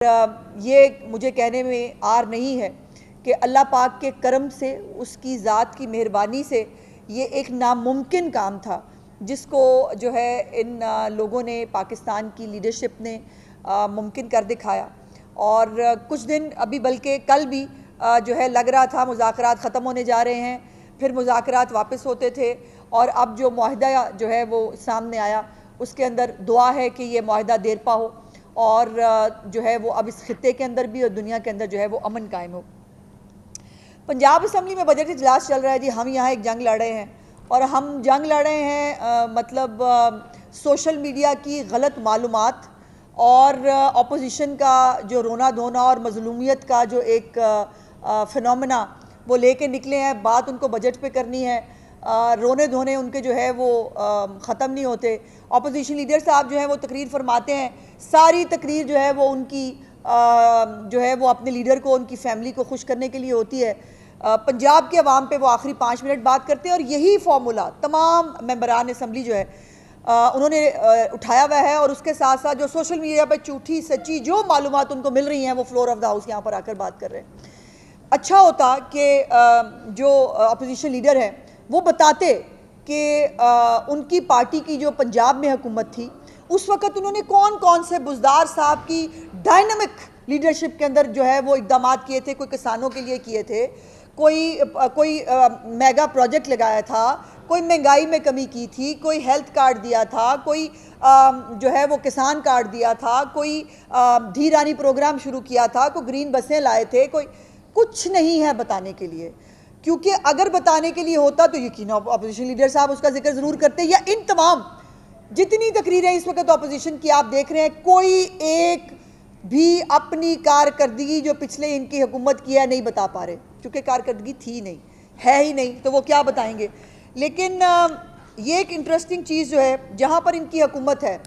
ये मुझे कहने में आर नहीं है कि अल्लाह पाक के करम से, उसकी ज़ात की मेहरबानी से ये एक नामुमकिन काम था जिसको जो है इन लोगों ने, पाकिस्तान की लीडरशिप ने मुमकिन कर दिखाया। और कुछ दिन अभी, बल्कि कल भी जो है लग रहा था मुज़ाकरात ख़त्म होने जा रहे हैं, फिर मुज़ाकरात वापस होते थे और अब जो मुआहदा जो है वो सामने आया, उसके अंदर दुआ है कि ये मुआहदा देर पा हो और जो है वो अब इस खित्ते के अंदर भी और दुनिया के अंदर जो है वो अमन कायम हो। पंजाब असम्बली में बजट इजलास चल रहा है जी। हम यहाँ एक जंग लड़ रहे हैं और हम जंग लड़ रहे हैं मतलब सोशल मीडिया की गलत मालूमात और अपोजिशन का जो रोना धोना और मजलूमियत का जो एक फिनोमेना वो लेके निकले हैं। बात उनको बजट पे करनी है, रोने धोने उनके जो है वो ख़त्म नहीं होते। अपोजिशन लीडर साहब जो है वो तकरीर फरमाते हैं, सारी तकरीर जो है वो उनकी जो है वो अपने लीडर को, उनकी फैमिली को खुश करने के लिए होती है। पंजाब के अवाम पे वो आखिरी 5 मिनट बात करते हैं और यही फार्मूला तमाम मेंबरान असम्बली जो है उन्होंने उठाया हुआ है। और उसके साथ साथ जो सोशल मीडिया पर झूठी सच्ची जो मालूमात उनको मिल रही हैं वो फ्लोर ऑफ द हाउस यहाँ पर आकर बात कर रहे हैं। अच्छा होता कि जो अपोजिशन लीडर है वो बताते कि उनकी पार्टी की जो पंजाब में हुकूमत थी उस वक़्त उन्होंने कौन कौन से बुज़दार साहब की डायनामिक लीडरशिप के अंदर जो है वो इक़दाम किए थे। कोई किसानों के लिए किए थे, कोई मेगा प्रोजेक्ट लगाया था, कोई महंगाई में कमी की थी, कोई हेल्थ कार्ड दिया था, कोई जो है वो किसान कार्ड दिया था, कोई धी रानी प्रोग्राम शुरू किया था, कोई ग्रीन बसें लाए थे। कोई कुछ नहीं है बताने के लिए, क्योंकि अगर बताने के लिए होता तो यकीन अपोजिशन लीडर साहब उसका जिक्र ज़रूर करते। या इन तमाम जितनी तकरीरें इस वक्त अपोजिशन की आप देख रहे हैं, कोई एक भी अपनी कारकर्दगी जो पिछले इनकी हुकूमत की है नहीं बता पा रहे, क्योंकि कारकर्दगी थी नहीं, है ही नहीं, तो वो क्या बताएंगे। लेकिन ये एक इंटरेस्टिंग चीज़ जो है, जहाँ पर इनकी हुकूमत है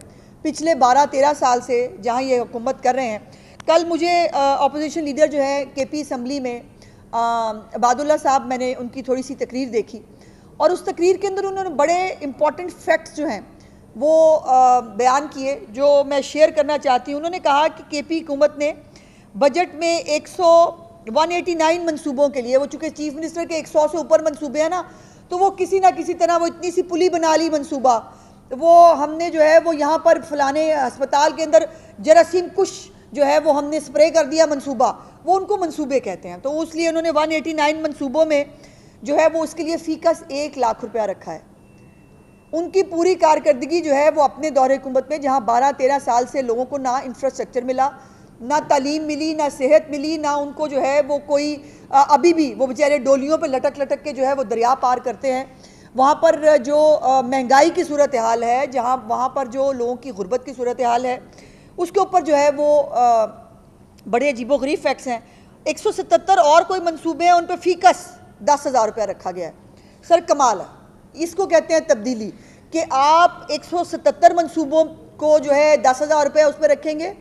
पिछले 12-13 साल से जहाँ ये हुकूमत कर रहे हैं। कल मुझे अपोजिशन लीडर जो है केपी असम्बली में अबादुल्ला साहब, मैंने उनकी थोड़ी सी तकरीर देखी और उस तकरीर के अंदर उन्होंने बड़े इंपॉर्टेंट फैक्ट्स जो हैं वो बयान किए जो मैं शेयर करना चाहती हूँ। उन्होंने कहा कि केपी हुकूमत ने बजट में 189 मनसूबों के लिए, वो चूँकि चीफ मिनिस्टर के 100 से ऊपर मनसूबे हैं ना, तो वो किसी ना किसी तरह वो इतनी सी पुली बना ली मनसूबा, वो हमने जो है वो यहाँ पर फलाने अस्पताल के अंदर जरासीम कुश जो है वो हमने स्प्रे कर दिया मनसूबा, वो उनको मनसूबे कहते हैं। तो इसलिए उन्होंने 189 मनसूबों में जो है वो उसके लिए फ़ीकस 1 लाख रुपया रखा है। उनकी पूरी कारकर्दगी जो है वो अपने दौरे हुकूमत में, जहाँ 12-13 साल से लोगों को ना इंफ्रास्ट्रक्चर मिला, ना तालीम मिली, ना सेहत मिली, ना उनको जो है वो कोई अभी भी वो बेचारे डोलियों पर लटक लटक के जो है वो दरिया पार करते हैं। वहाँ पर जो महंगाई की सूरत हाल है, जहाँ वहाँ पर जो लोगों की गुर्बत की सूरत हाल है, उसके ऊपर जो है वो बड़े अजीबोगरीब फैक्ट्स हैं। 177 और कोई मनसूबे हैं, उन पर फ़ीकस 10,000 रुपया रखा गया है। सर कमाल है, इसको कहते हैं तब्दीली, कि आप 177 मनसूबों को जो है 10,000 रुपये उस पर रखेंगे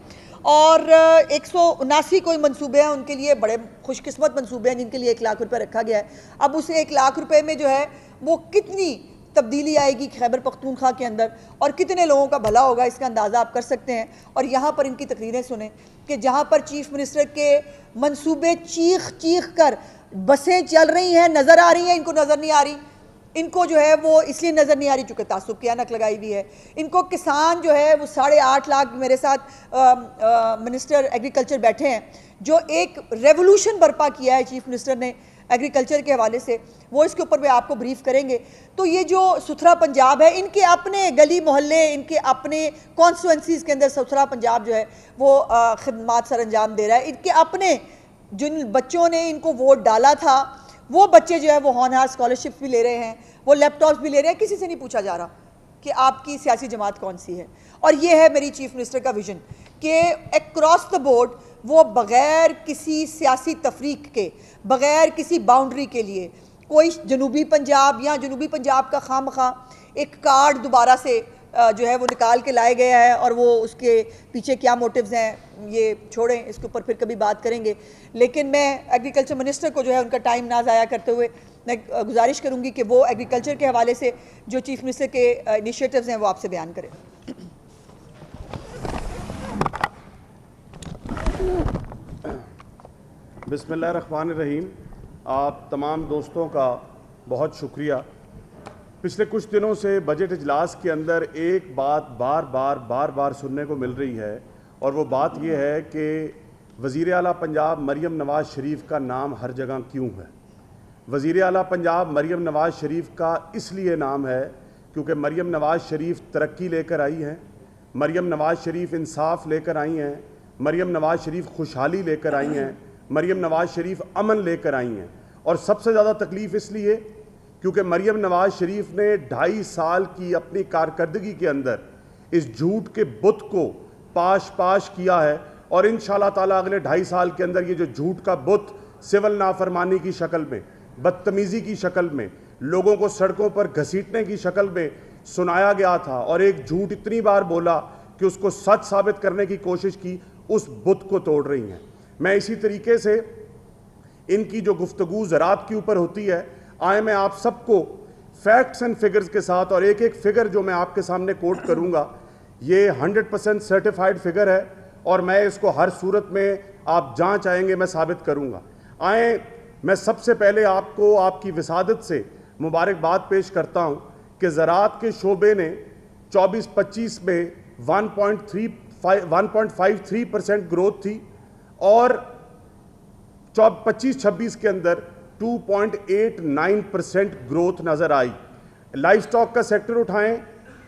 और 179 कोई मनसूबे हैं उनके लिए, बड़े खुशकिस्मत मनसूबे हैं जिनके लिए 1 लाख रुपये रखा गया है। अब उस 1 लाख रुपये में जो है वो कितनी तब्दीली आएगी खैबर पख्तूनख्वा के अंदर और कितने लोगों का भला होगा, इसका अंदाज़ा आप कर सकते हैं। और यहाँ पर इनकी तकरीरें सुने कि जहाँ पर चीफ मिनिस्टर के मनसूबे चीख चीख कर बसें चल रही हैं, नज़र आ रही हैं, इनको नज़र नहीं आ रही। इनको जो है वो इसलिए नज़र नहीं आ रही चूँकि तासुब की ऐनक लगाई हुई है। इनको किसान जो है वो 8.5 लाख, मेरे साथ मिनिस्टर एग्रीकल्चर बैठे हैं, जो एक रेवोल्यूशन बर्पा किया है चीफ मिनिस्टर ने एग्रीकल्चर के हवाले से, वो इसके ऊपर भी आपको ब्रीफ करेंगे। तो ये जो सुथरा पंजाब है, इनके अपने गली मोहल्ले, इनके अपने कॉन्स्टिट्यूंसीज़ के अंदर सुथरा पंजाब जो है वो खिदमात सर अंजाम दे रहा है। इनके अपने जिन बच्चों ने इनको वोट डाला था वो बच्चे जो है वो हॉनहार स्कॉलरशिप भी ले रहे हैं, वो लैपटॉप्स भी ले रहे हैं। किसी से नहीं पूछा जा रहा कि आपकी सियासी जमात कौन सी है। और ये है मेरी चीफ मिनिस्टर का विजन कि अक्रॉस द बोर्ड वो बग़ैर किसी सियासी तफरीक के, बग़ैर किसी बाउंड्री के लिए, कोई जनूबी पंजाब या जनूबी पंजाब का खामखा एक कार्ड दोबारा से जो है वो निकाल के लाया गया है और वो उसके पीछे क्या मोटिव्स हैं ये छोड़ें, इसके ऊपर फिर कभी बात करेंगे। लेकिन मैं एग्रीकल्चर मिनिस्टर को जो है उनका टाइम ना ज़ाया करते हुए मैं गुजारिश करूँगी कि वो एग्रीकल्चर के हवाले से जो चीफ मिनिस्टर के इनिशिएटिव्स हैं वो आपसे बयान करें। बिस्मिल्लाहिर्रहमानिर्रहीम। आप तमाम दोस्तों का बहुत शुक्रिया। पिछले कुछ दिनों से बजट इजलास के अंदर एक बात बार बार सुनने को मिल रही है, और वो बात ये है कि वज़ीर आला पंजाब मरियम नवाज़ शरीफ का नाम हर जगह क्यों है। वज़ीर आला पंजाब मरियम नवाज़ शरीफ का इसलिए नाम है क्योंकि मरियम नवाज़ शरीफ तरक्की लेकर आई हैं, मरियम नवाज़ शरीफ इंसाफ लेकर आई हैं, मरियम नवाज़ शरीफ खुशहाली लेकर आई हैं, मरियम नवाज़ शरीफ अमन लेकर आई हैं। और सबसे ज़्यादा तकलीफ़ इसलिए क्योंकि मरियम नवाज़ शरीफ ने 2.5 साल की अपनी कारकर्दगी के अंदर इस झूठ के बुत को पाश किया है, और इंशाअल्लाह ताला अगले 2.5 साल के अंदर ये जो झूठ का बुत सिविल नाफरमानी की शक्ल में, बदतमीज़ी की शक्ल में, लोगों को सड़कों पर घसीटने की शक्ल में सुनाया गया था, और एक झूठ इतनी बार बोला कि उसको सच साबित करने की कोशिश की, उस बुत को तोड़ रही हैं। मैं इसी तरीके से इनकी जो गुफ्तगू ज़रात के ऊपर होती है, आए मैं आप सबको फैक्ट्स एंड फिगर्स के साथ, और एक एक फिगर जो मैं आपके सामने कोट करूंगा ये 100% सर्टिफाइड फिगर है, और मैं इसको हर सूरत में आप जहाँ चाहेंगे मैं साबित करूंगा। आए मैं सबसे पहले आपको आपकी विसादत से मुबारकबाद पेश करता हूँ कि ज़रात के शोबे ने 24-25 में 1.53% ग्रोथ थी, और 25-26 के अंदर 2.89% ग्रोथ नज़र आई। लाइफ स्टॉक का सेक्टर उठाएं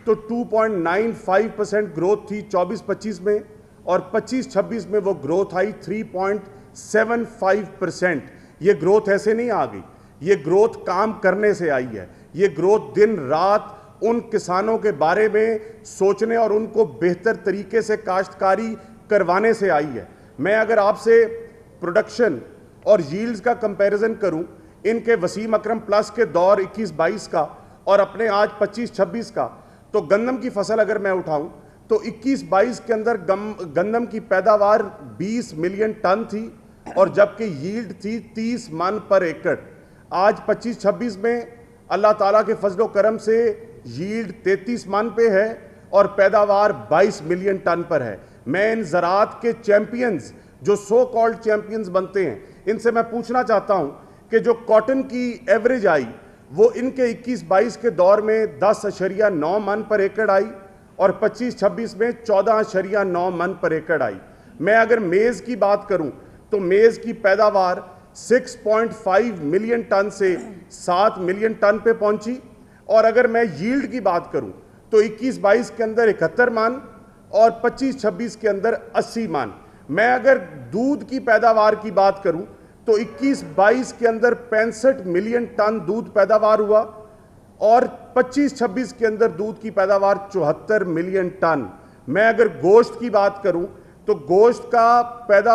तो 2.95% ग्रोथ थी 24-25 में, और 25-26 में वो ग्रोथ आई 3.75%। ये ग्रोथ ऐसे नहीं आ गई, ये ग्रोथ काम करने से आई है। ये ग्रोथ दिन रात उन किसानों के बारे में सोचने और उनको बेहतर तरीके से काश्तकारी करवाने से आई है। मैं अगर आपसे प्रोडक्शन और यील्ड्स का कंपैरिजन करूं, इनके वसीम अकरम प्लस के दौर 21-22 का और अपने आज 25-26 का, तो गंदम की फसल अगर मैं उठाऊं तो 21-22 के अंदर गंदम की पैदावार 20 मिलियन टन थी, और जबकि यील्ड थी 30 मन पर एकड़। आज 25-26 में अल्लाह ताला के फजलो करम से यील्ड 33 मन पे है और पैदावार 22 मिलियन टन पर है। मैं इन ज़रात के चैंपियंस, जो सो कॉल्ड चैंपियंस बनते हैं, इनसे मैं पूछना चाहता हूं कि जो कॉटन की एवरेज आई वो इनके 21-22 के दौर में 10.9 मन पर एकड़ आई, और 25-26 में 14.9 मन पर एकड़ आई। मैं अगर मेज़ की बात करूं तो मेज़ की पैदावार 6.5 मिलियन टन से 7 मिलियन टन पे पहुंची, और अगर मैं यील्ड की बात करूं तो 21-22 के अंदर 71 मन और 25-26 के अंदर 80 मन। मैं अगर दूध की पैदावार की बात करूं तो 21-22 के अंदर 65 मिलियन टन दूध पैदावार हुआ, और 25-26 के अंदर दूध की पैदावार 74 मिलियन टन। मैं अगर गोश्त की बात करूं तो गोश्त का पैदा